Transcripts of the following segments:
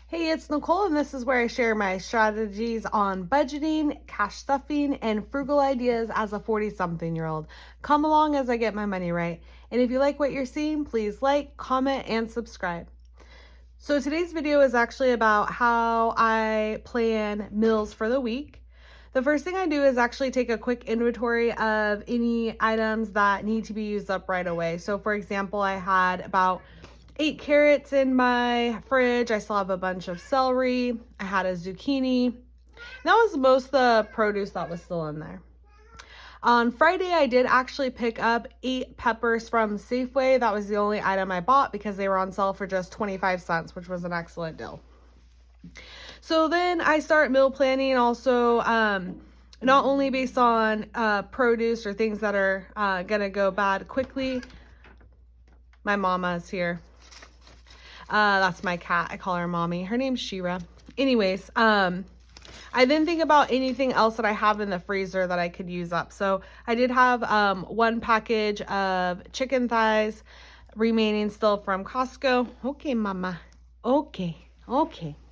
Hey, it's Nicole, and this is where I share my strategies on budgeting, cash stuffing, and frugal ideas as a 40-something-year-old. Come along as I get my money right. And if you like what you're seeing, please like, comment, and subscribe. So today's video is actually about how I plan meals for the week. The first thing I do is actually take a quick inventory of any items that need to be used up right away. So for example, I had about 8 carrots in my fridge. I still have a bunch of celery. I had a zucchini. That was most of the produce that was still in there. On Friday, I did actually pick up 8 peppers from Safeway. That was the only item I bought because they were on sale for just 25 cents, which was an excellent deal. So then I start meal planning also, not only based on produce or things that are going to go bad quickly. My mama's here. That's my cat. I call her Mommy. Her name's Shira. Anyways, I then think about anything else that I have in the freezer that I could use up. So I did have one package of chicken thighs remaining still from Costco. Okay, Mama. Okay.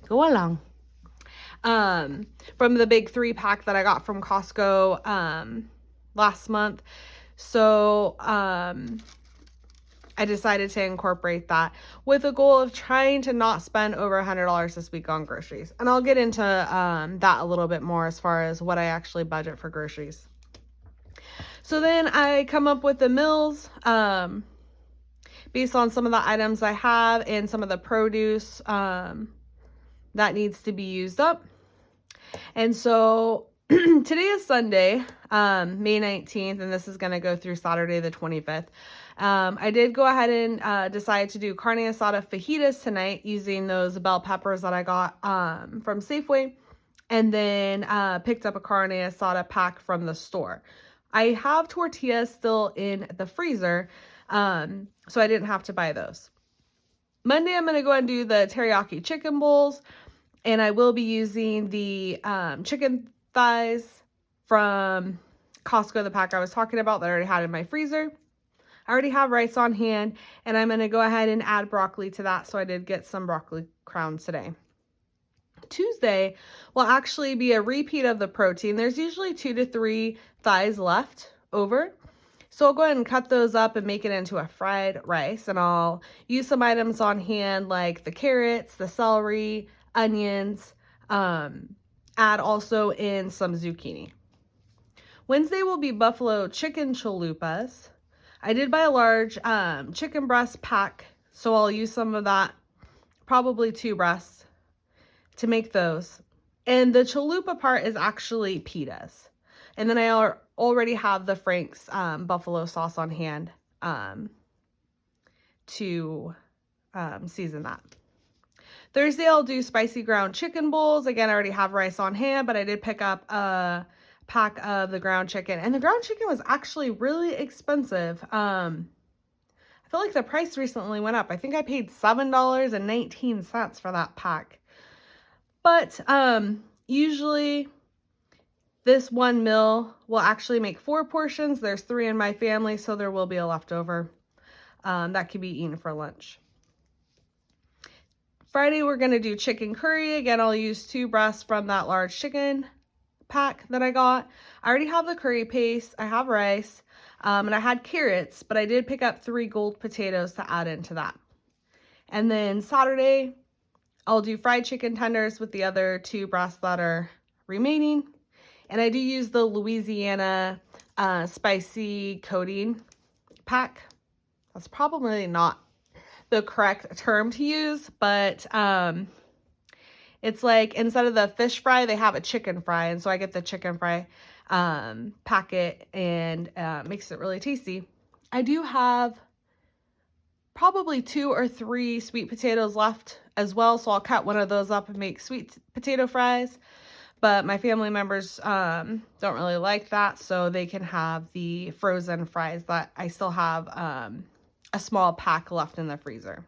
Go along. From the big 3-pack that I got from Costco last month. So I decided to incorporate that with the goal of trying to not spend over $100 this week on groceries. And I'll get into that a little bit more as far as what I actually budget for groceries. So then I come up with the meals based on some of the items I have and some of the produce that needs to be used up. And so today is Sunday, May 19th, and this is going to go through Saturday the 25th. I did go ahead and decide to do carne asada fajitas tonight using those bell peppers that I got from Safeway, and then picked up a carne asada pack from the store. I have tortillas still in the freezer, so I didn't have to buy those. Monday, I'm going to go ahead and do the teriyaki chicken bowls, and I will be using the chicken thighs from Costco, the pack I was talking about that I already had in my freezer. I already have rice on hand, and I'm going to go ahead and add broccoli to that, so I did get some broccoli crowns today. Tuesday will actually be a repeat of the protein. There's usually 2 to 3 thighs left over. So I'll go ahead and cut those up and make it into a fried rice, and I'll use some items on hand like the carrots, the celery, onions, add also in some zucchini. Wednesday will be buffalo chicken chalupas. I did buy a large chicken breast pack, so I'll use some of that, probably 2 breasts, to make those. And the chalupa part is actually pitas. And then I already have the Frank's buffalo sauce on hand to season that. Thursday, I'll do spicy ground chicken bowls. Again, I already have rice on hand, but I did pick up a pack of the ground chicken. And the ground chicken was actually really expensive. I feel like the price recently went up. I think I paid $7.19 for that pack. But usually this one meal will actually make 4 portions. There's 3 in my family, so there will be a leftover that could be eaten for lunch. Friday, we're going to do chicken curry. Again, I'll use 2 breasts from that large chicken pack that I got. I already have the curry paste. I have rice, and I had carrots, but I did pick up 3 gold potatoes to add into that. And then Saturday, I'll do fried chicken tenders with the other 2 breasts that are remaining. And I do use the Louisiana spicy coating pack. That's probably not the correct term to use, but it's like instead of the fish fry, they have a chicken fry. And so I get the chicken fry packet, and makes it really tasty. I do have probably 2 or 3 sweet potatoes left as well, so I'll cut one of those up and make sweet potato fries. But my family members don't really like that, so they can have the frozen fries that I still have a small pack left in the freezer.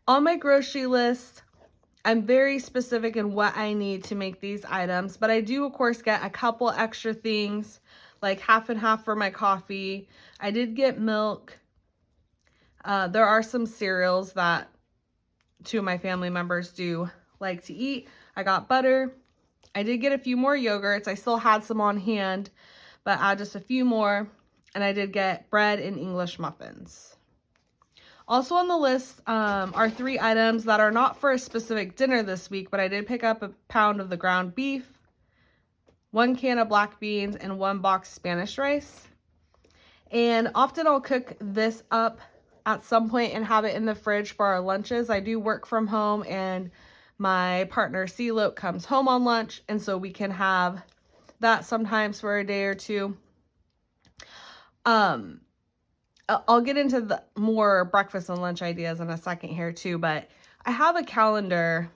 On my grocery list, I'm very specific in what I need to make these items, but I do, of course, get a couple extra things, like half and half for my coffee. I did get milk. There are some cereals that two of my family members do like to eat. I got butter. I did get a few more yogurts. I still had some on hand, but add just a few more. And I did get bread and English muffins. Also on the list are 3 items that are not for a specific dinner this week, but I did pick up a pound of the ground beef, 1 can of black beans, and 1 box Spanish rice. And often I'll cook this up at some point and have it in the fridge for our lunches. I do work from home, and my partner Celote comes home on lunch, and so we can have that sometimes for a day or two. I'll get into the more breakfast and lunch ideas in a second here too, but I have a calendar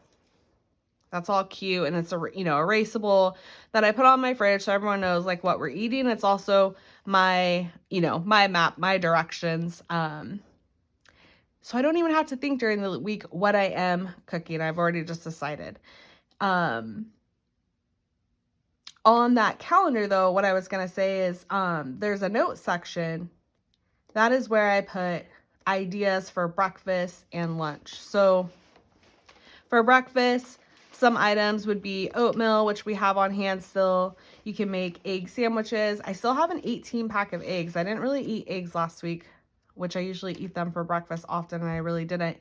that's all cute, and it's erasable, that I put on my fridge so everyone knows like what we're eating. It's also my my map, my directions. So I don't even have to think during the week what I am cooking. I've already just decided. On that calendar though, what I was gonna say is there's a note section. That is where I put ideas for breakfast and lunch. So for breakfast, some items would be oatmeal, which we have on hand still. You can make egg sandwiches. I still have an 18 pack of eggs. I didn't really eat eggs last week, which I usually eat them for breakfast often, and I really didn't.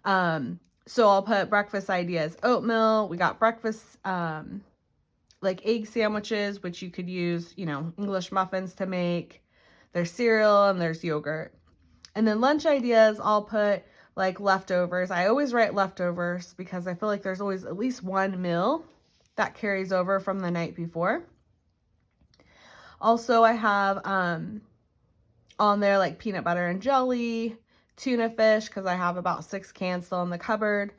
So I'll put breakfast ideas. Oatmeal. We got breakfast like egg sandwiches, which you could use, English muffins to make. There's cereal and there's yogurt. And then lunch ideas, I'll put like leftovers. I always write leftovers because I feel like there's always at least one meal that carries over from the night before. Also, I have on there like peanut butter and jelly, tuna fish, because I have about 6 cans still in the cupboard.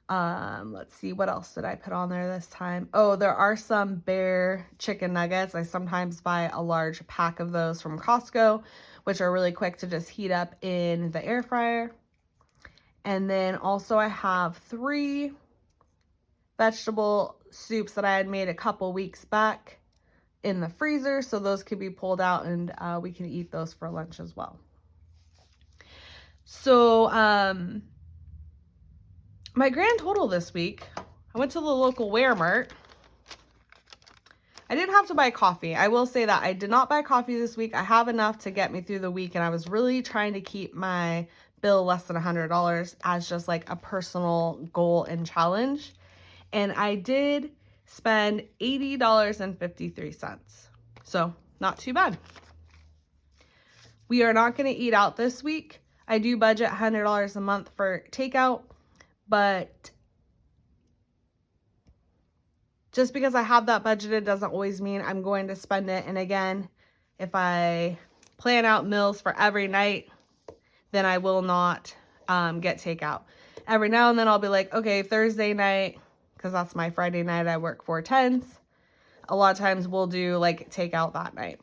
Let's see, what else did I put on there this time? Oh, there are some Bear chicken nuggets. I sometimes buy a large pack of those from Costco, which are really quick to just heat up in the air fryer. And then also I have 3 vegetable soups that I had made a couple weeks back in the freezer, so those could be pulled out, and we can eat those for lunch as well. So my grand total this week, I went to the local Walmart. I didn't have to buy coffee. I will say that I did not buy coffee this week. I have enough to get me through the week, and I was really trying to keep my bill less than $100 as just like a personal goal and challenge. And I did spend $80.53. So not too bad. We are not going to eat out this week. I do budget $100 a month for takeout, but just because I have that budgeted doesn't always mean I'm going to spend it. And again, if I plan out meals for every night, then I will not get takeout. Every now and then I'll be like, okay, Thursday night, because that's my Friday night, I work 4/10s. A lot of times we'll do like takeout that night.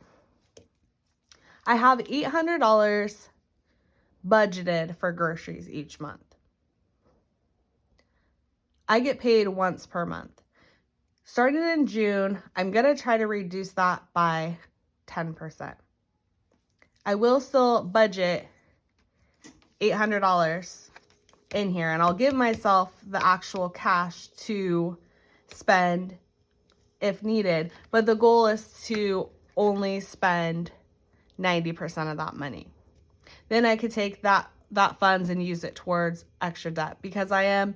I have $800 budgeted for groceries each month. I get paid once per month. Starting in June, I'm going to try to reduce that by 10%. I will still budget $800 in here, and I'll give myself the actual cash to spend if needed, but the goal is to only spend 90% of that money. Then I could take that funds and use it towards extra debt, because I am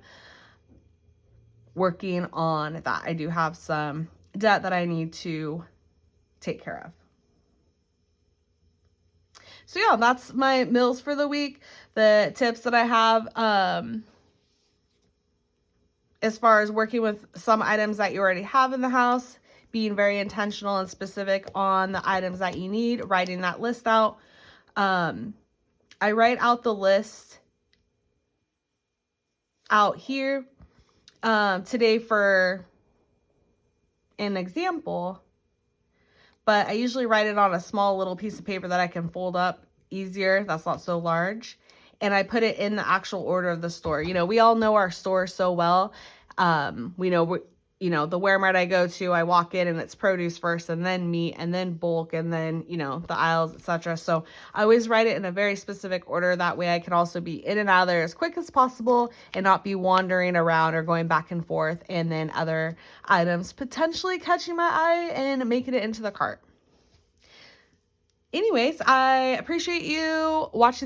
working on that. I do have some debt that I need to take care of. So yeah, that's my meals for the week. The tips that I have as far as working with some items that you already have in the house, being very intentional and specific on the items that you need, writing that list out. I write out the list out here today for an example, but I usually write it on a small little piece of paper that I can fold up easier. That's not so large. And I put it in the actual order of the store. We all know our store so well. We know you know, the Walmart I go to, I walk in and it's produce first and then meat and then bulk and then, you know, the aisles, etc. So I always write it in a very specific order. That way I can also be in and out of there as quick as possible and not be wandering around or going back and forth and then other items potentially catching my eye and making it into the cart. Anyways, I appreciate you watching the